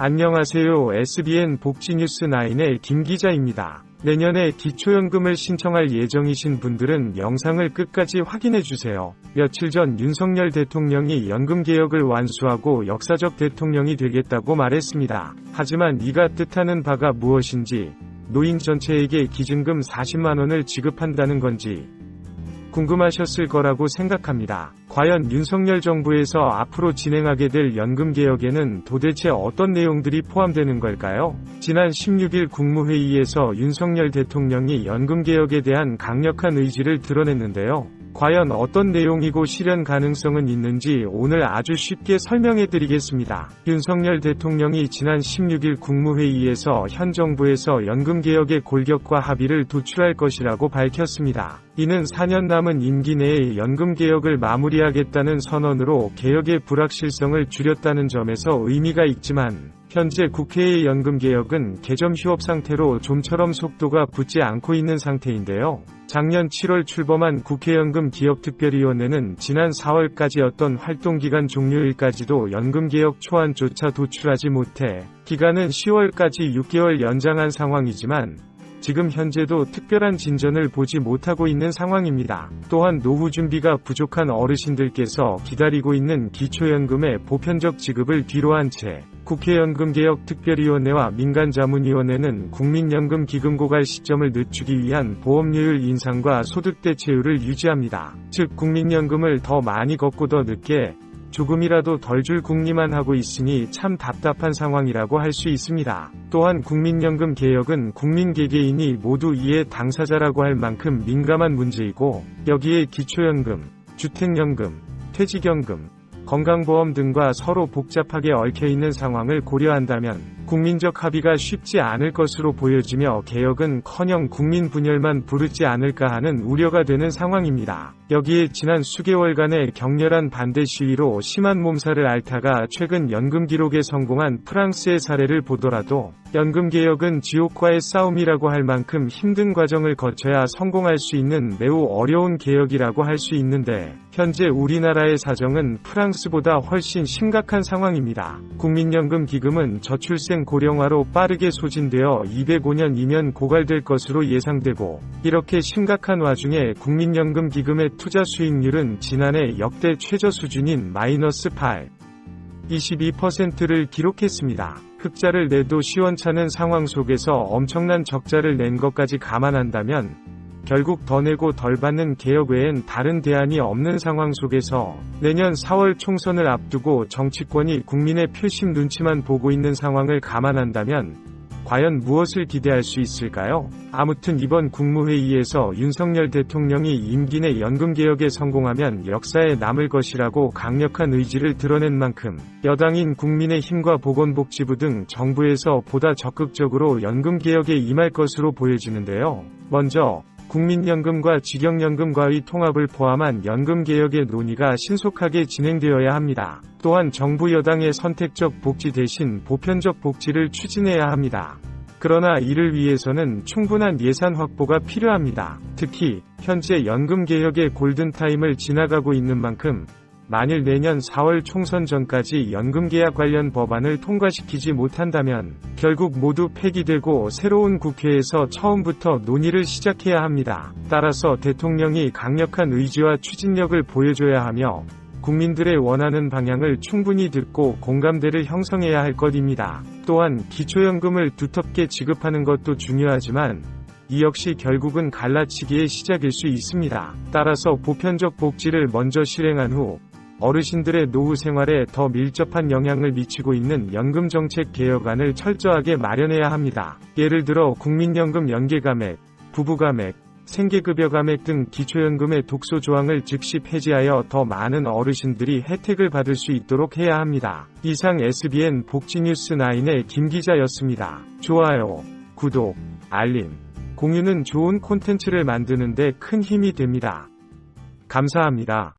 안녕하세요. SBN 복지뉴스9의 김 기자입니다. 내년에 기초연금을 신청할 예정이신 분들은 영상을 끝까지 확인해주세요. 며칠 전 윤석열 대통령이 연금개혁을 완수하고 역사적 대통령이 되겠다고 말했습니다. 하지만 이가 뜻하는 바가 무엇인지, 노인 전체에게 기증금 40만원을 지급한다는 건지 궁금하셨을 거라고 생각합니다. 과연 윤석열 정부에서 앞으로 진행하게 될 연금개혁에는 도대체 어떤 내용들이 포함되는 걸까요? 지난 16일 국무회의에서 윤석열 대통령이 연금개혁에 대한 강력한 의지를 드러냈는데요. 과연 어떤 내용이고 실현 가능성은 있는지 오늘 아주 쉽게 설명해 드리겠습니다. 윤석열 대통령이 지난 16일 국무회의에서 현 정부에서 연금개혁의 골격과 합의를 도출할 것이라고 밝혔습니다. 이는 4년 남은 임기 내에 연금개혁을 마무리하겠다는 선언으로 개혁의 불확실성을 줄였다는 점에서 의미가 있지만, 현재 국회의 연금개혁은 개점 휴업 상태로 좀처럼 속도가 붙지 않고 있는 상태인데요. 작년 7월 출범한 국회연금기획특별위원회는 지난 4월까지였던 활동기간 종료일까지도 연금개혁 초안조차 도출하지 못해 기간은 10월까지 6개월 연장한 상황이지만, 지금 현재도 특별한 진전을 보지 못하고 있는 상황입니다. 또한 노후 준비가 부족한 어르신들께서 기다리고 있는 기초연금의 보편적 지급을 뒤로한 채 국회연금개혁특별위원회와 민간자문위원회는 국민연금 기금 고갈 시점을 늦추기 위한 보험료율 인상과 소득 대체율을 유지합니다. 즉 국민연금을 더 많이 걷고 더 늦게 조금이라도 덜 줄 궁리만 하고 있으니 참 답답한 상황이라고 할 수 있습니다. 또한 국민연금 개혁은 국민 개개인이 모두 이해 당사자라고 할 만큼 민감한 문제이고, 여기에 기초연금, 주택연금, 퇴직연금, 건강보험 등과 서로 복잡하게 얽혀있는 상황을 고려한다면 국민적 합의가 쉽지 않을 것으로 보여지며 개혁은커녕 국민 분열만 부르지 않을까 하는 우려가 되는 상황입니다. 여기에 지난 수개월간의 격렬한 반대 시위로 심한 몸살을 앓다가 최근 연금 기록에 성공한 프랑스의 사례를 보더라도 연금개혁은 지옥과의 싸움이라고 할 만큼 힘든 과정을 거쳐야 성공할 수 있는 매우 어려운 개혁이라고 할 수 있는데, 현재 우리나라의 사정은 프랑스보다 훨씬 심각한 상황입니다. 국민연금 기금은 저출생 고령화로 빠르게 소진되어 205년이면 고갈될 것으로 예상되고, 이렇게 심각한 와중에 국민연금 기금의 투자 수익률은 지난해 역대 최저 수준인 -8.22%를 기록했습니다. 흑자를 내도 시원찮은 상황 속에서 엄청난 적자를 낸 것까지 감안한다면 결국 더 내고 덜 받는 개혁 외엔 다른 대안이 없는 상황 속에서 내년 4월 총선을 앞두고 정치권이 국민의 표심 눈치만 보고 있는 상황을 감안한다면 과연 무엇을 기대할 수 있을까요? 아무튼 이번 국무회의에서 윤석열 대통령이 임기 내 연금개혁에 성공하면 역사에 남을 것이라고 강력한 의지를 드러낸 만큼 여당인 국민의힘과 보건복지부 등 정부에서 보다 적극적으로 연금개혁에 임할 것으로 보여지는데요. 먼저 국민연금과 직영연금과의 통합을 포함한 연금개혁의 논의가 신속하게 진행되어야 합니다. 또한 정부 여당의 선택적 복지 대신 보편적 복지를 추진해야 합니다. 그러나 이를 위해서는 충분한 예산 확보가 필요합니다. 특히 현재 연금개혁의 골든타임을 지나가고 있는 만큼 만일 내년 4월 총선 전까지 연금개혁 관련 법안을 통과시키지 못한다면 결국 모두 폐기되고 새로운 국회에서 처음부터 논의를 시작해야 합니다. 따라서 대통령이 강력한 의지와 추진력을 보여줘야 하며 국민들의 원하는 방향을 충분히 듣고 공감대를 형성해야 할 것입니다. 또한 기초연금을 두텁게 지급하는 것도 중요하지만 이 역시 결국은 갈라치기의 시작일 수 있습니다. 따라서 보편적 복지를 먼저 실행한 후 어르신들의 노후 생활에 더 밀접한 영향을 미치고 있는 연금정책 개혁안을 철저하게 마련해야 합니다. 예를 들어 국민연금 연계감액, 부부감액, 생계급여감액 등 기초연금의 독소 조항을 즉시 폐지하여 더 많은 어르신들이 혜택을 받을 수 있도록 해야 합니다. 이상 SBN 복지뉴스9의 김 기자였습니다. 좋아요, 구독, 알림, 공유는 좋은 콘텐츠를 만드는 데 큰 힘이 됩니다. 감사합니다.